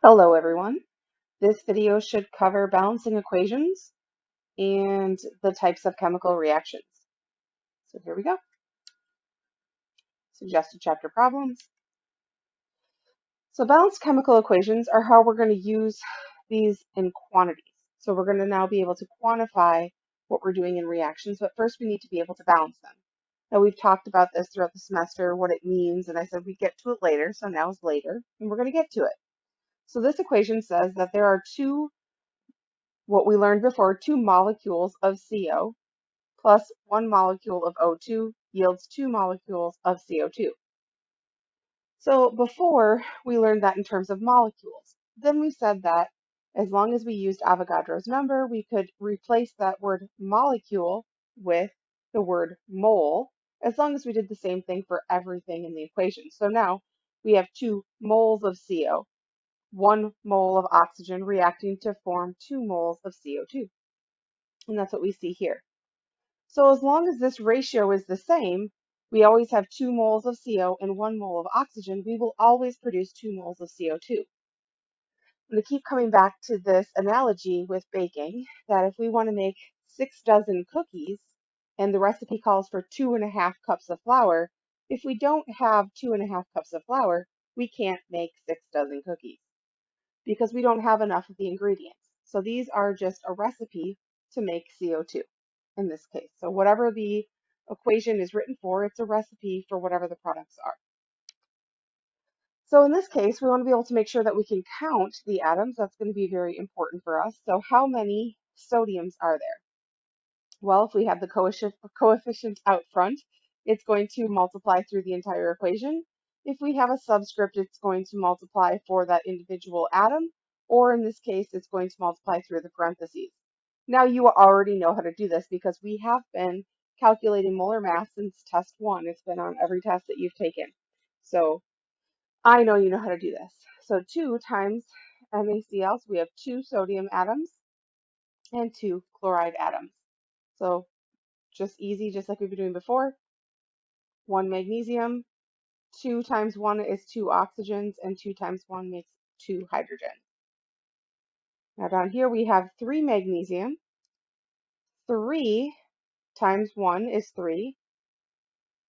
Hello everyone. This video should cover balancing equations and the types of chemical reactions. So here we go. Suggested chapter problems. So balanced chemical equations are how we're going to use these in quantities. So we're going to now be able to quantify what we're doing in reactions, but first we need to be able to balance them. Now we've talked about this throughout the semester, what it means, and I said we'd get to it later, so now is later, and we're going to get to it. So this equation says that there are what we learned before, two molecules of CO plus one molecule of O2 yields two molecules of CO2. So before we learned that in terms of molecules. Then we said that as long as we used Avogadro's number, we could replace that word molecule with the word mole, as long as we did the same thing for everything in the equation. So now we have 2 moles of CO, 1 mole of oxygen reacting to form 2 moles of CO2. And that's what we see here. So as long as this ratio is the same, we always have 2 moles of CO and 1 mole of oxygen, we will always produce 2 moles of CO2. I'm going to keep coming back to this analogy with baking, that if we want to make 6 dozen cookies, and the recipe calls for 2.5 cups of flour, if we don't have 2.5 cups of flour, we can't make 6 dozen cookies, because we don't have enough of the ingredients. So these are just a recipe to make CO2 in this case. So whatever the equation is written for, it's a recipe for whatever the products are. So in this case, we want to be able to make sure that we can count the atoms. That's going to be very important for us. So how many sodiums are there? Well, if we have the coefficient out front, it's going to multiply through the entire equation. If we have a subscript, it's going to multiply for that individual atom, or in this case, it's going to multiply through the parentheses. Now you already know how to do this because we have been calculating molar mass since test 1. It's been on every test that you've taken. So I know you know how to do this. So 2 times NaCl, so we have 2 sodium atoms and 2 chloride atoms. So just easy, just like we've been doing before. 1 magnesium, 2 times 1 is 2 oxygens, and 2 times 1 makes 2 hydrogen. Now down here we have 3 magnesium. 3 times 1 is 3.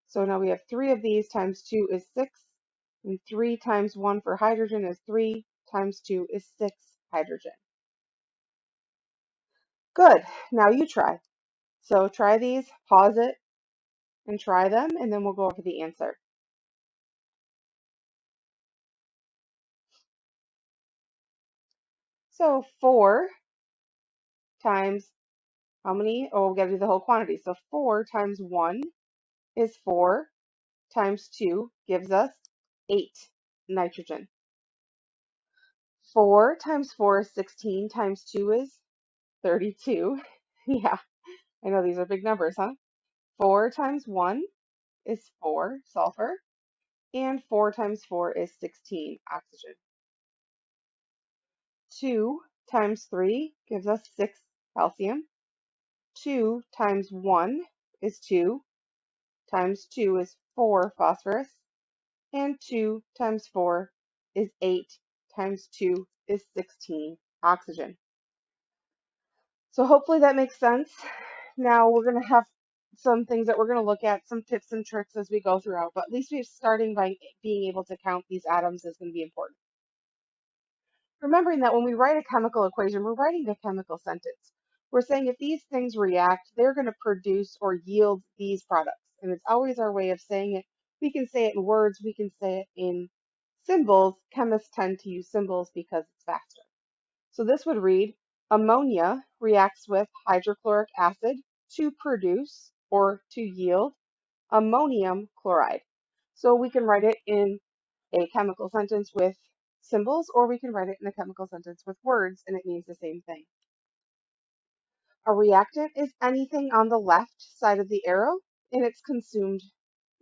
So now we have 3 of these times 2 is 6. And 3 times 1 for hydrogen is 3 times 2 is 6 hydrogen. Good. Now you try. So try these, pause it, and try them, and then we'll go over the answer. So 4 times how many? Oh, we got to do the whole quantity. So 4 times 1 is 4 times 2 gives us 8 nitrogen. 4 times 4 is 16 times 2 is 32. Yeah, I know these are big numbers, huh? 4 times 1 is 4 sulfur, and 4 times 4 is 16 oxygen. 2 times 3 gives us 6 calcium. 2 times 1 is 2, times 2 is 4 phosphorus, and 2 times 4 is 8, times 2 is 16 oxygen. So hopefully that makes sense. Now we're going to have some things that we're going to look at, some tips and tricks as we go throughout, but at least we're starting by being able to count these atoms is going to be important. Remembering that when we write a chemical equation, we're writing a chemical sentence. We're saying if these things react, they're going to produce or yield these products. And it's always our way of saying it. We can say it in words, we can say it in symbols. Chemists tend to use symbols because it's faster. So this would read, ammonia reacts with hydrochloric acid to produce or to yield ammonium chloride. So we can write it in a chemical sentence with symbols, or we can write it in a chemical sentence with words, and it means the same thing. A reactant is anything on the left side of the arrow, and it's consumed,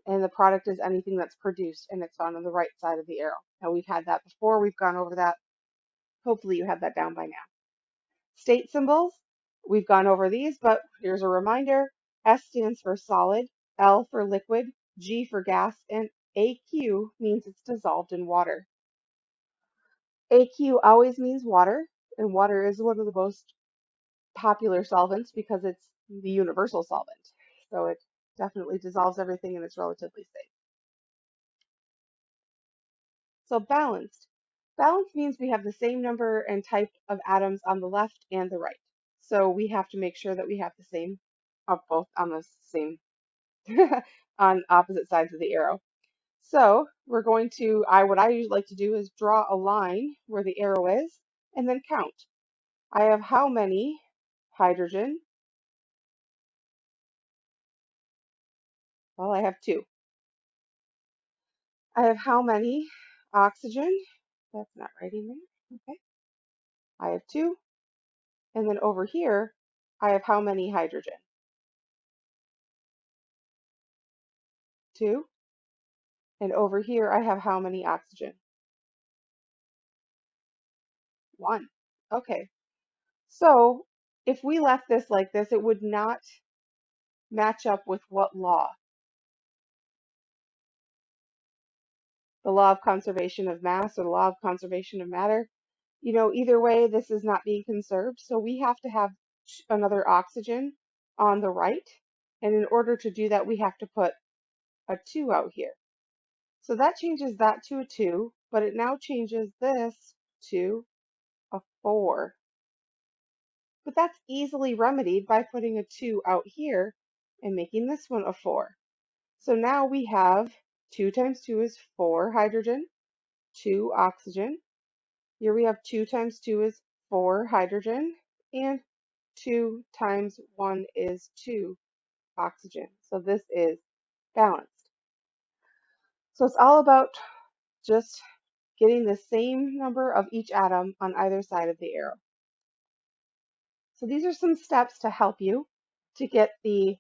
and the product is anything that's produced, and it's found on the right side of the arrow. Now, we've had that before. We've gone over that. Hopefully, you have that down by now. State symbols, we've gone over these, but here's a reminder. S stands for solid, L for liquid, G for gas, and AQ means it's dissolved in water. AQ always means water, and water is one of the most popular solvents because it's the universal solvent. So it definitely dissolves everything and it's relatively safe. So balanced. Balanced means we have the same number and type of atoms on the left and the right. So we have to make sure that we have the same of both on the same on opposite sides of the arrow. So we're going to, what I usually like to do is draw a line where the arrow is and then count. I have how many hydrogen? Well, I have 2. I have how many oxygen? That's not right in there. Okay. I have 2. And then over here, I have how many hydrogen? 2. And over here, I have how many oxygen? 1. Okay. So if we left this like this, it would not match up with what law? The law of conservation of mass or the law of conservation of matter. Either way, this is not being conserved. So we have to have another oxygen on the right. And in order to do that, we have to put a 2 out here. So that changes that to a 2, but it now changes this to a 4. But that's easily remedied by putting a 2 out here and making this one a 4. So now we have 2 times 2 is 4 hydrogen, 2 oxygen. Here we have 2 times 2 is 4 hydrogen, and 2 times 1 is 2 oxygen. So this is balanced. So it's all about just getting the same number of each atom on either side of the arrow. So these are some steps to help you to get the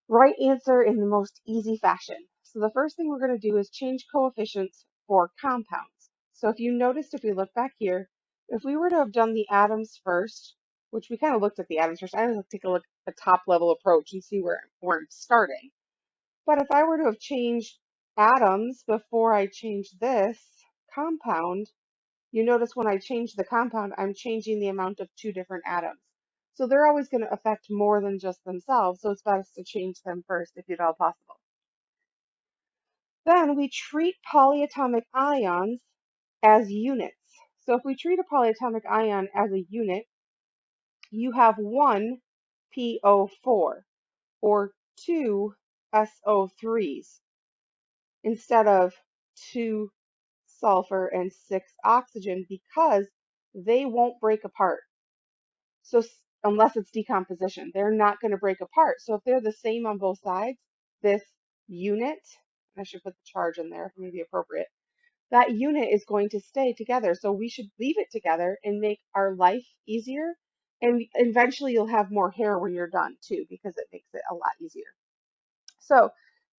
right answer in the most easy fashion. So the first thing we're going to do is change coefficients for compounds. So if you noticed, if we look back here, if we were to have done the atoms first, which we kind of looked at the atoms first, I would take a look at the top level approach and see where I'm starting. But if I were to have changed atoms before I changed this compound, you notice when I change the compound, I'm changing the amount of 2 different atoms. So they're always going to affect more than just themselves, so it's best to change them first if at all possible. Then we treat polyatomic ions as units. So if we treat a polyatomic ion as a unit, you have 1 PO4 or 2 SO3s instead of 2 sulfur and 6 oxygen because they won't break apart. So unless it's decomposition, they're not going to break apart. So if they're the same on both sides, this unit, I should put the charge in there, maybe appropriate, that unit is going to stay together. So we should leave it together and make our life easier. And eventually you'll have more hair when you're done too, because it makes it a lot easier. So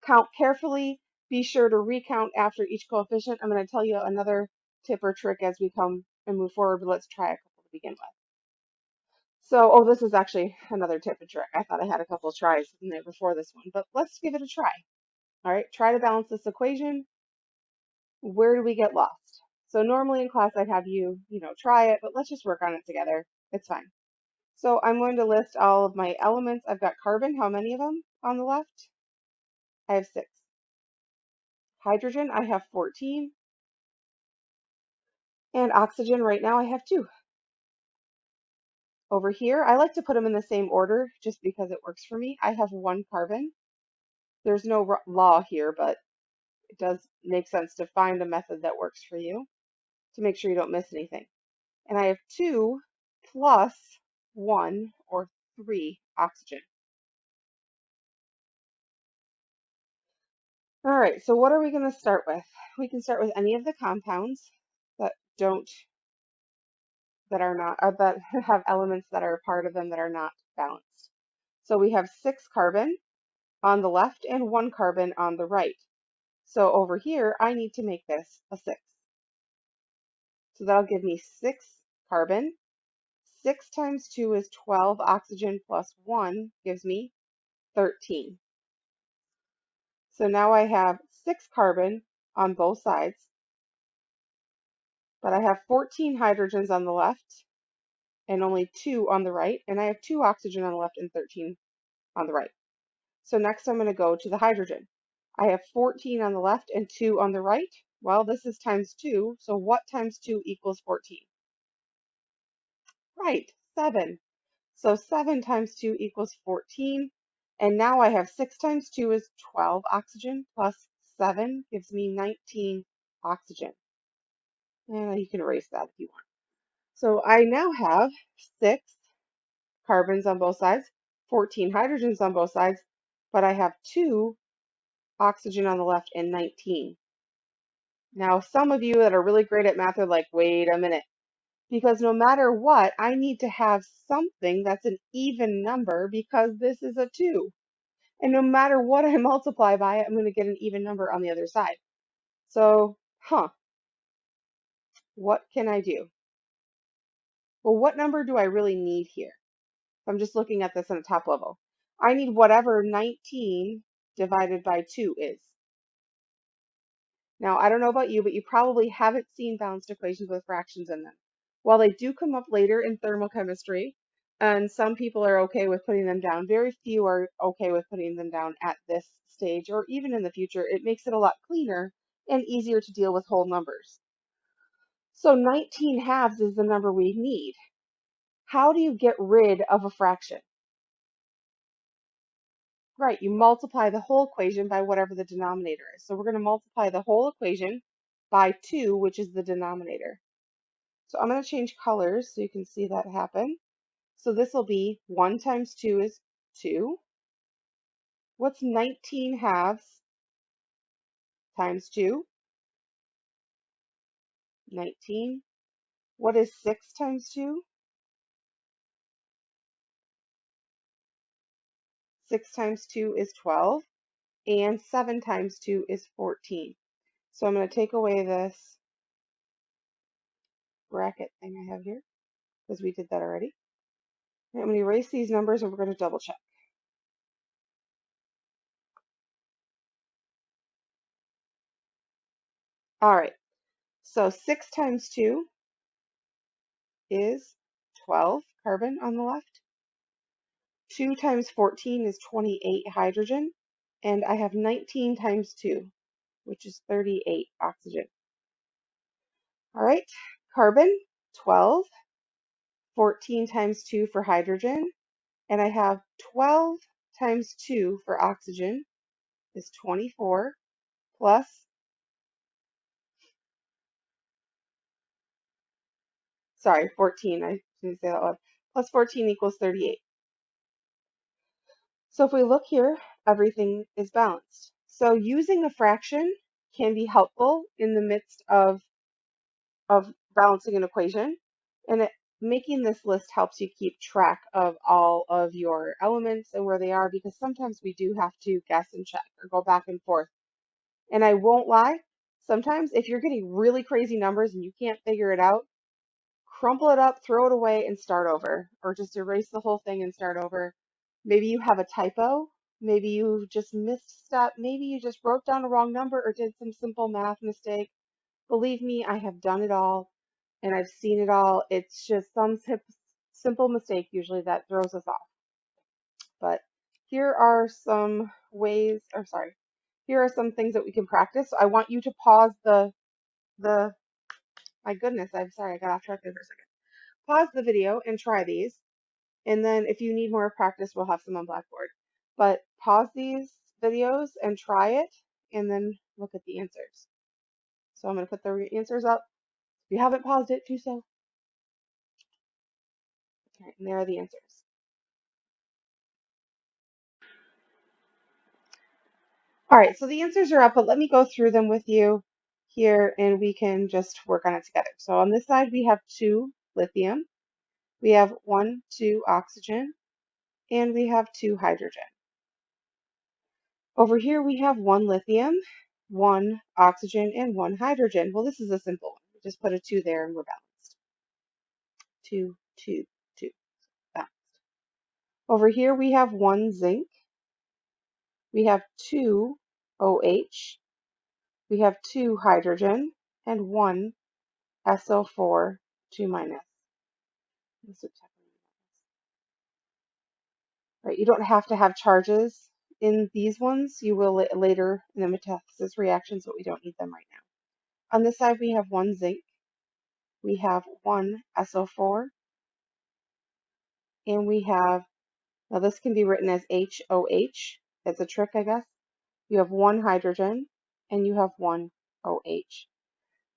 count carefully. Be sure to recount after each coefficient. I'm going to tell you another tip or trick as we come and move forward, but let's try a couple to begin with. So, this is actually another tip and trick. I thought I had a couple of tries in there before this one, but let's give it a try. All right, try to balance this equation. Where do we get lost? So normally in class I'd have you, try it, but let's just work on it together. It's fine. So I'm going to list all of my elements. I've got carbon. How many of them on the left? I have 6. Hydrogen, I have 14. And oxygen right now I have 2. Over here, I like to put them in the same order just because it works for me. I have 1 carbon. There's no law here, but it does make sense to find a method that works for you to make sure you don't miss anything. And I have 2 plus 1 or 3 oxygen. All right, so what are we going to start with? We can start with any of the compounds that are not, that have elements that are a part of them that are not balanced. So we have 6 carbon on the left and 1 carbon on the right. So over here, I need to make this a 6. So that'll give me 6 carbon. 6 times 2 is 12. Oxygen plus 1 gives me 13. So now I have 6 carbon on both sides, but I have 14 hydrogens on the left and only 2 on the right, and I have 2 oxygen on the left and 13 on the right. So next I'm going to go to the hydrogen. I have 14 on the left and 2 on the right. Well, this is times 2, so what times 2 equals 14? Right, 7. So 7 times 2 equals 14. And now I have 6 times 2 is 12 oxygen plus 7 gives me 19 oxygen. And you can erase that if you want. So I now have 6 carbons on both sides, 14 hydrogens on both sides, but I have 2 oxygen on the left and 19. Now, some of you that are really great at math are like, wait a minute, because no matter what, I need to have something that's an even number because this is a 2. And no matter what I multiply by it, I'm going to get an even number on the other side. So, what can I do? Well, what number do I really need here? I'm just looking at this on a top level. I need whatever 19 divided by 2 is. Now, I don't know about you, but you probably haven't seen balanced equations with fractions in them. While they do come up later in thermochemistry, and some people are okay with putting them down, very few are okay with putting them down at this stage or even in the future. It makes it a lot cleaner and easier to deal with whole numbers. So 19 halves is the number we need. How do you get rid of a fraction? Right, you multiply the whole equation by whatever the denominator is. So we're going to multiply the whole equation by 2, which is the denominator. So I'm going to change colors so you can see that happen. So this will be 1 times 2 is 2. What's 19 halves times 2? 19. What is 6 times 2? 6 times 2 is 12. And 7 times 2 is 14. So I'm going to take away this bracket thing I have here because we did that already. And I'm going to erase these numbers and we're going to double check. All right, so 6 times 2 is 12 carbon on the left. 2 times 14 is 28 hydrogen. And I have 19 times 2, which is 38 oxygen. All right, carbon, 12. 14 times 2 for hydrogen. And I have 12 times 2 for oxygen is 24 plus, sorry, 14, I didn't say that one, plus 14 equals 38. So if we look here, everything is balanced. So using a fraction can be helpful in the midst of balancing an equation, and making this list helps you keep track of all of your elements and where they are, because sometimes we do have to guess and check or go back and forth. And I won't lie, sometimes if you're getting really crazy numbers and you can't figure it out, crumple it up, throw it away, and start over, or just erase the whole thing and start over. Maybe you have a typo, maybe you just missed a step, maybe you just wrote down a wrong number or did some simple math mistake. Believe me, I have done it all and I've seen it all. It's just some simple mistake usually that throws us off. But here are some ways, or sorry, here are some things that we can practice. So I want you to pause my goodness, I'm sorry, I got off track there for a second. Pause the video and try these. And then if you need more practice, we'll have some on Blackboard. But pause these videos and try it, and then look at the answers. So I'm going to put the answers up. If you haven't paused it, do so. Okay, and there are the answers. All right, so the answers are up, but let me go through them with you here and we can just work on it together. So on this side, we have 2 lithium, we have 1, 2 oxygen, and we have 2 hydrogen. Over here, we have 1 lithium, 1 oxygen, and 1 hydrogen. Well, this is a simple one. We just put a 2 there and we're balanced. 2, 2, 2, balanced. Over here, we have 1 zinc, we have 2 OH, we have 2 hydrogen, and 1 SO4 2 minus. Right, you don't have to have charges in these ones. You will later in the metathesis reactions, but we don't need them right now. On this side, we have 1 zinc, we have 1 SO4, and we have, now this can be written as HOH. It's a trick, I guess. You have 1 hydrogen, and you have 1 OH.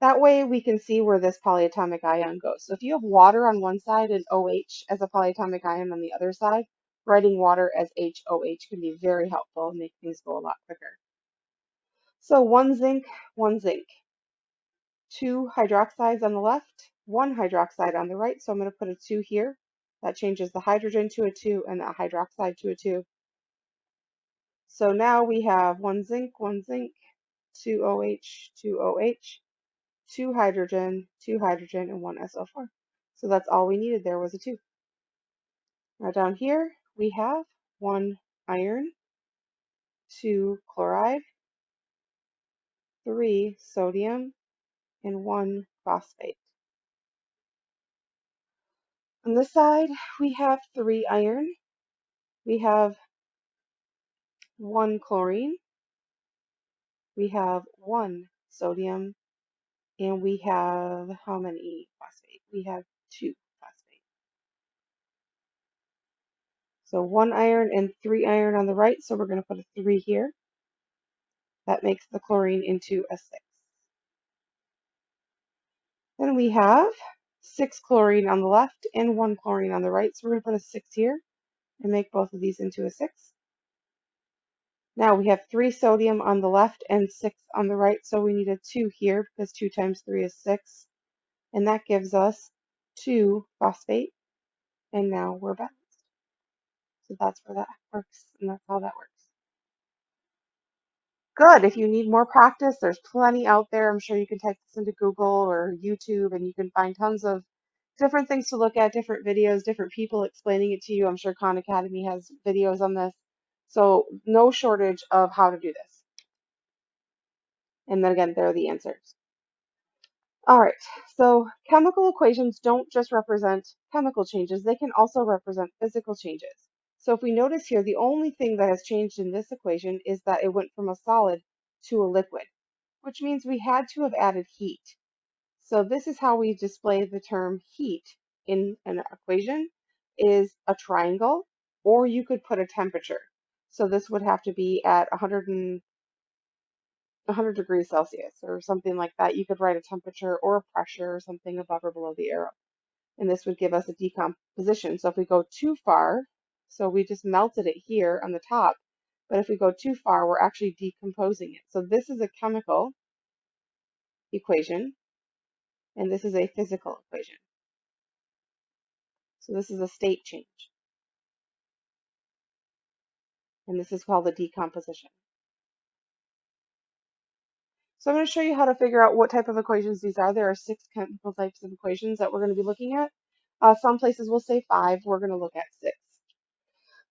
That way we can see where this polyatomic ion goes. So if you have water on one side and OH as a polyatomic ion on the other side, writing water as HOH can be very helpful and make things go a lot quicker. So 1 zinc, 1 zinc. 2 hydroxides on the left, 1 hydroxide on the right. So I'm going to put a 2 here. That changes the hydrogen to a 2 and the hydroxide to a 2. So now we have 1 zinc, 2 OH, 2 OH, 2 hydrogen, and 1 SO4. So that's all we needed there was a 2. Now down here we have 1 iron, 2 chloride, 3 sodium, and 1 phosphate. On this side we have 3 iron, we have 1 chlorine, we have 1 sodium, and we have how many phosphate? We have 2 phosphate. So 1 iron and 3 iron on the right, so we're going to put a 3 here. That makes the chlorine into a 6. Then we have 6 chlorine on the left and 1 chlorine on the right, so we're going to put a 6 here and make both of these into a 6. Now we have 3 sodium on the left and 6 on the right, so we need a 2 here because 2 times 3 is 6. And that gives us 2 phosphate, and now we're balanced. So that's where that works, and that's how that works. Good. If you need more practice, there's plenty out there. I'm sure you can type this into Google or YouTube, and you can find tons of different things to look at, different videos, different people explaining it to you. I'm sure Khan Academy has videos on this. So no shortage of how to do this. And then again, there are the answers. All right, so chemical equations don't just represent chemical changes, they can also represent physical changes. So if we notice here, the only thing that has changed in this equation is that it went from a solid to a liquid, which means we had to have added heat. So this is how we display the term heat in an equation, is a triangle, or you could put a temperature. So this would have to be at 100 degrees Celsius or something like that. You could write a temperature or a pressure or something above or below the arrow. And this would give us a decomposition. So if we go too far, so we just melted it here on the top, but if we go too far, we're actually decomposing it. So this is a chemical equation, and this is a physical equation. So this is a state change, and this is called a decomposition. So I'm going to show you how to figure out what type of equations these are. There are 6 chemical types of equations that we're going to be looking at. Some places will say 5. We're going to look at 6.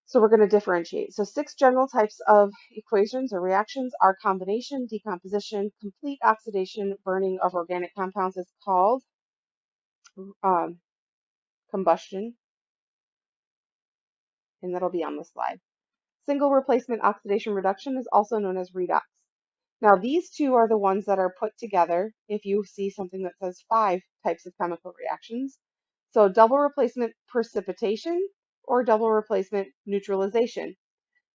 So we're going to differentiate. So 6 general types of equations or reactions are combination, decomposition, complete oxidation, burning of organic compounds is called um, combustion, and that'll be on the slide. Single replacement oxidation reduction is also known as redox. Now these two are the ones that are put together if you see something that says 5 types of chemical reactions. So double replacement precipitation or double replacement neutralization.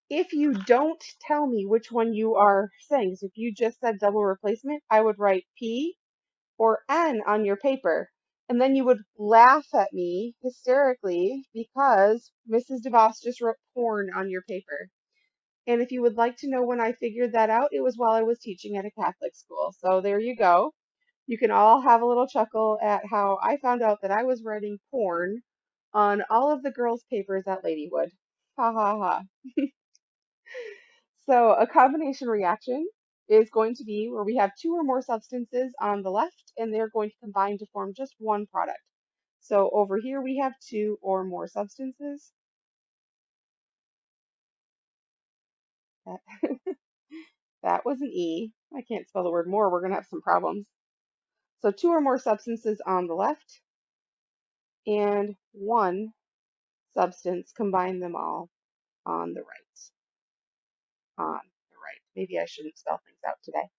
If you don't tell me which one you are saying, so if you just said double replacement, I would write P or N on your paper. And then you would laugh at me hysterically because Mrs. DeVos just wrote porn on your paper. And if you would like to know when I figured that out, it was while I was teaching at a Catholic school. So there you go. You can all have a little chuckle at how I found out that I was writing porn on all of the girls' papers at Ladywood. Ha ha ha. So a combination reaction is going to be where we have 2 or more substances on the left, and they're going to combine to form just one product. So over here we have 2 or more substances. That, that was an E. I can't spell the word more. We're going to have some problems. So two or more substances on the left and one substance, combine them all on the right. On the right. Maybe I shouldn't spell things out today.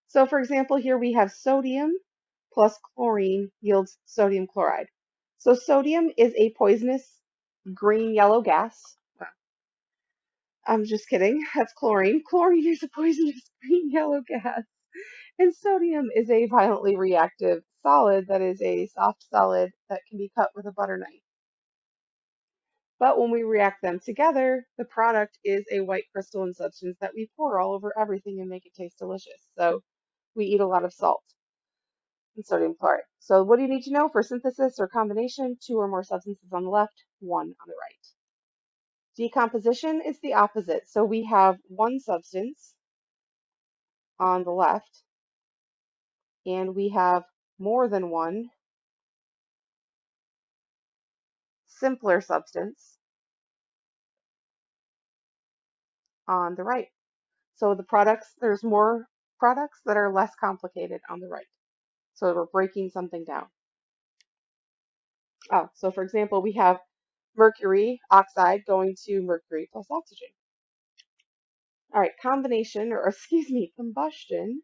So for example, here we have sodium plus chlorine yields sodium chloride. So sodium is a poisonous green-yellow gas. Well, I'm just kidding. That's chlorine. Chlorine is a poisonous green-yellow gas. And sodium is a violently reactive solid that is a soft solid that can be cut with a butter knife. But when we react them together, the product is a white crystalline substance that we pour all over everything and make it taste delicious. So we eat a lot of salt and sodium chloride. So what do you need to know for synthesis or combination? Two or more substances on the left, one on the right. Decomposition is the opposite. So we have one substance on the left, and we have more than one simpler substance on the right. So the products, there's more products that are less complicated on the right. So we're breaking something down. Oh, so for example, we have mercury oxide going to mercury plus oxygen. All right, combination, or excuse me, combustion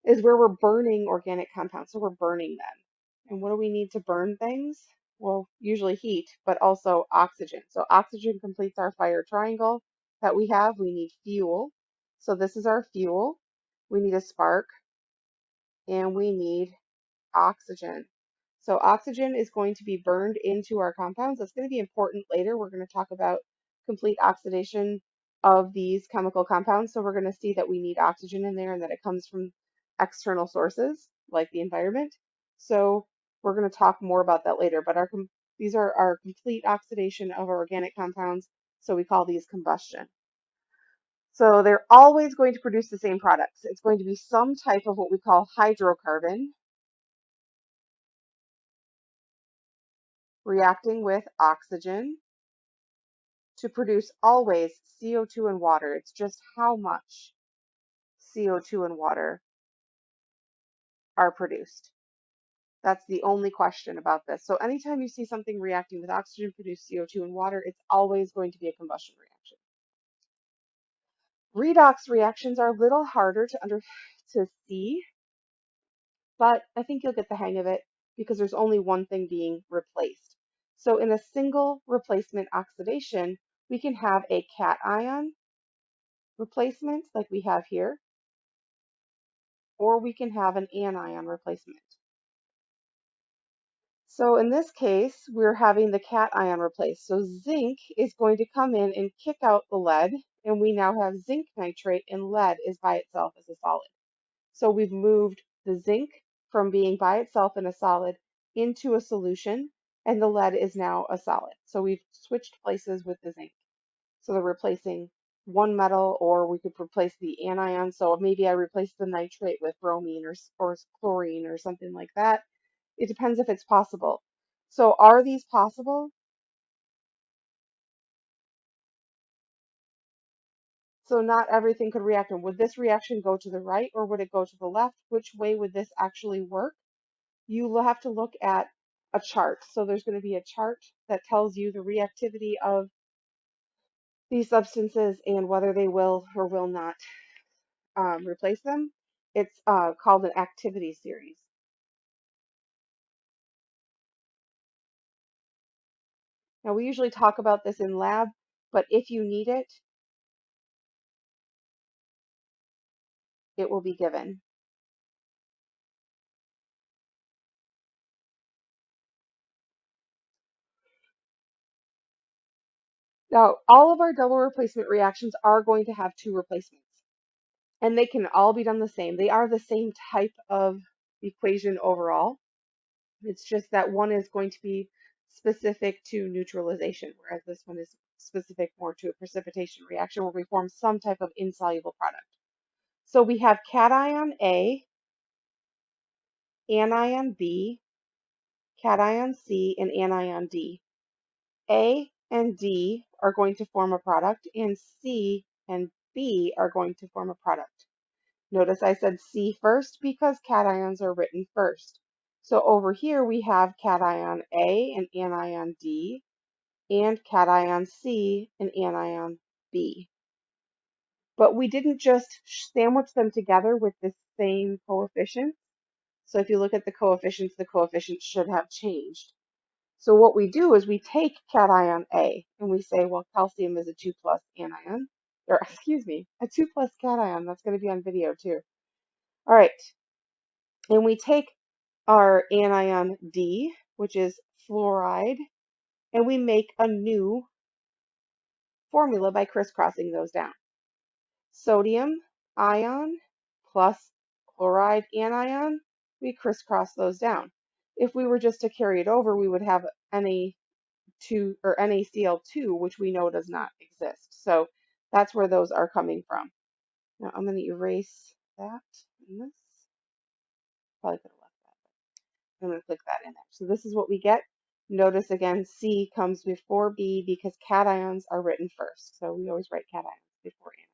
is where we're burning organic compounds. So we're burning them. And what do we need to burn things? Well, usually heat, but also oxygen. So oxygen completes our fire triangle that we have. We need fuel. So this is our fuel. We need a spark, and we need oxygen. So oxygen is going to be burned into our compounds. That's going to be important later. We're going to talk about complete oxidation of these chemical compounds. So we're going to see that we need oxygen in there and that it comes from external sources like the environment. So we're going to talk more about that later. But these are our complete oxidation of our organic compounds. So we call these combustion. So they're always going to produce the same products. It's going to be some type of what we call hydrocarbon reacting with oxygen to produce always CO2 and water. It's just how much CO2 and water are produced. That's the only question about this. So anytime you see something reacting with oxygen, produce CO2 and water, it's always going to be a combustion reaction. Redox reactions are a little harder to see, but I think you'll get the hang of it because there's only one thing being replaced. So in a single replacement oxidation, we can have a cation replacement like we have here, or we can have an anion replacement. So in this case, we're having the cation replaced. So zinc is going to come in and kick out the lead, and we now have zinc nitrate, and lead is by itself as a solid. So we've moved the zinc from being by itself in a solid into a solution, and the lead is now a solid. So we've switched places with the zinc. So they're replacing one metal, or we could replace the anion. So maybe I replace the nitrate with bromine or chlorine or something like that. It depends if it's possible. So are these possible? So not everything could react. And would this reaction go to the right or would it go to the left? Which way would this actually work? You will have to look at a chart. So there's going to be a chart that tells you the reactivity of these substances and whether they will or will not replace them. It's called an activity series. Now, we usually talk about this in lab, but if you need it, it will be given. Now, all of our double replacement reactions are going to have two replacements, and they can all be done the same. They are the same type of equation overall. It's just that one is going to be specific to neutralization, whereas this one is specific more to a precipitation reaction where we form some type of insoluble product. So we have cation A, anion B, cation C, and anion D. A and D are going to form a product, and C and B are going to form a product. Notice I said C first because cations are written first. So over here we have cation A and anion D, and cation C and anion B. But we didn't just sandwich them together with the same coefficient. So if you look at the coefficients should have changed. So what we do is we take cation A and we say, well, calcium is a 2+ anion, or excuse me, a 2+ cation. That's going to be on video too. All right. And we take our anion D, which is fluoride, and we make a new formula by crisscrossing those down. Sodium ion plus chloride anion, we crisscross those down. If we were just to carry it over, we would have Na2 or NaCl2, which we know does not exist. So that's where those are coming from. Now I'm going to erase that and this. Probably could have left that. I'm going to click that in there. So this is what we get. Notice again, C comes before B because cations are written first. So we always write cations before anions.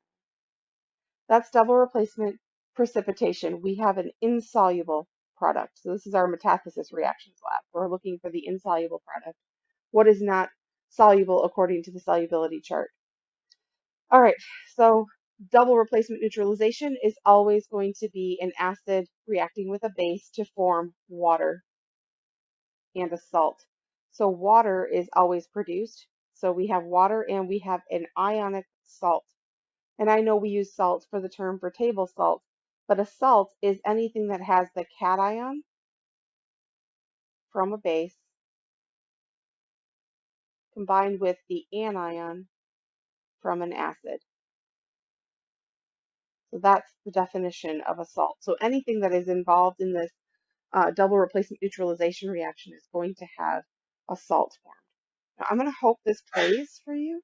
That's double replacement precipitation. We have an insoluble product. So this is our metathesis reactions lab. We're looking for the insoluble product. What is not soluble according to the solubility chart? All right, so double replacement neutralization is always going to be an acid reacting with a base to form water and a salt. So water is always produced. So we have water and we have an ionic salt. And I know we use salt for the term for table salt, but a salt is anything that has the cation from a base combined with the anion from an acid. So that's the definition of a salt. So anything that is involved in this double replacement neutralization reaction is going to have a salt formed. Now I'm going to hope this plays for you.